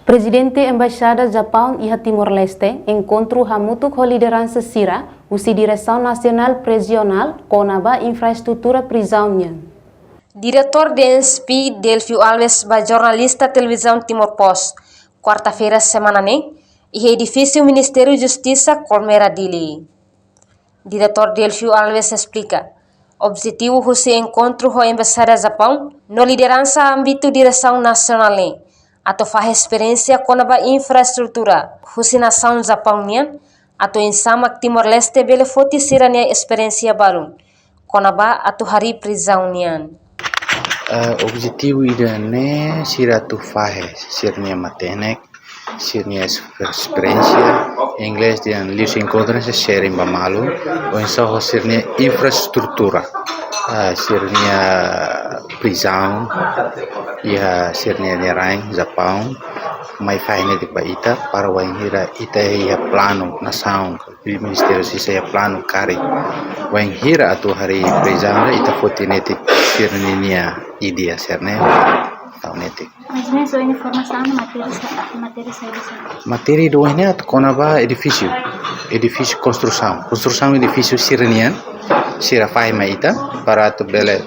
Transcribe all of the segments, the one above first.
Presidente Embaixada Japão e Timor-Leste encontro hamutuk com liderança Sira, o Direção Nacional Prisional, Conaba Infraestrutura Prisional. Diretor DNSP Delfio Alves, jornalista televisão Timor Post, quarta-feira semana e edifício Ministério Justiça Colmeira Dili. Diretor Delfio Alves explica: objetivo desse encontro com a Embaixada Japão no liderança âmbito direção nacional atau faz experiência com a infraestrutura husi nação Japonian atau insama Timor-Leste bele foti sirania experiência baru konaba atau hari prisão nian. Objetivo idane sira tu faz sirnia matenek sirnia experiência inglês dan lius encontros sharing bamalu ou então sirnia infraestrutura sirnia prisão ia sirnia nerain Japão mai faz de baita para o hira ita ia plano nação o ministério se ia plano kari o hira atu hari prisão ita fotinete sirnia idea serne taunete. Mas mesmo informação materi saya materi do ini atau konaba edifício construção edifício sirnian sira faz mai ita para tu bele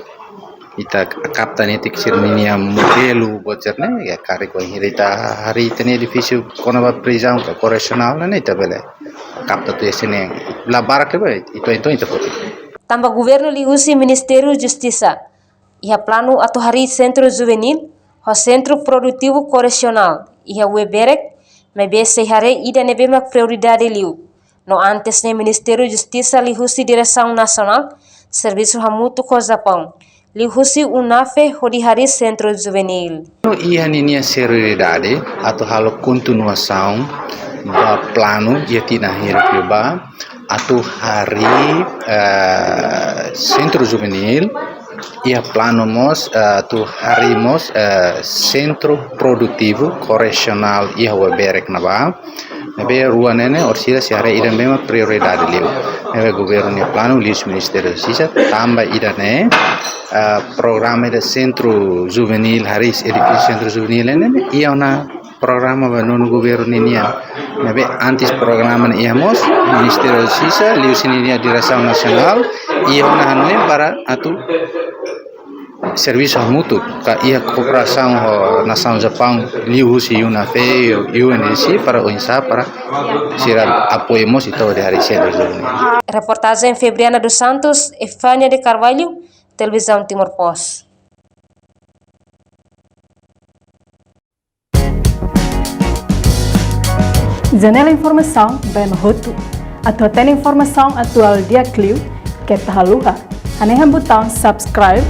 ita kapta netik sirnia modelo bocerne ya kare ko hirita hari tene edifício konaba prisão correccional na ita bele kapta tu esene la barak le ito poti. Tambah governo lihusi Ministério Justiça ia plano atau hari centro juvenil ho centro produtivo correccional ia weberek me bese hare ida nebema prioridade liu no antes ne Ministério Justiça lihusi direção nacional serviço hamutu ko Japão lihusi unafe hodi hari centro juvenil No ia ninia seriedade atau halo continuação da plano ia tinahir ba atau hari centro juvenil ia plano mos tu harimos centro produtivo correccional ia weberek naba nebe ruanene orsira siara ida mema prioridade liu nebe governo plano lis ministério sisa tamba ida ne programa de centro juvenil haris edifício centro juvenil ne ia una programa non governo nia nebe antes programa iamos ministério sisa lius nia direção nacional ia una hanoi para atu serviço mútuo ka ia cooperação nação Japão liusi una fe UNC para OINSA para sira apoiamos itu di hari centro juvenil. Reportagem Febriana dos Santos, Efânia de Carvalho, televisão Timor Post. Janela informação bem mahutu atau tem informação atual dia Clio que tahaluha anehan botão subscribe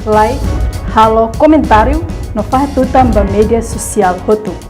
like halo comentário no faz tudo também mídia social hotu.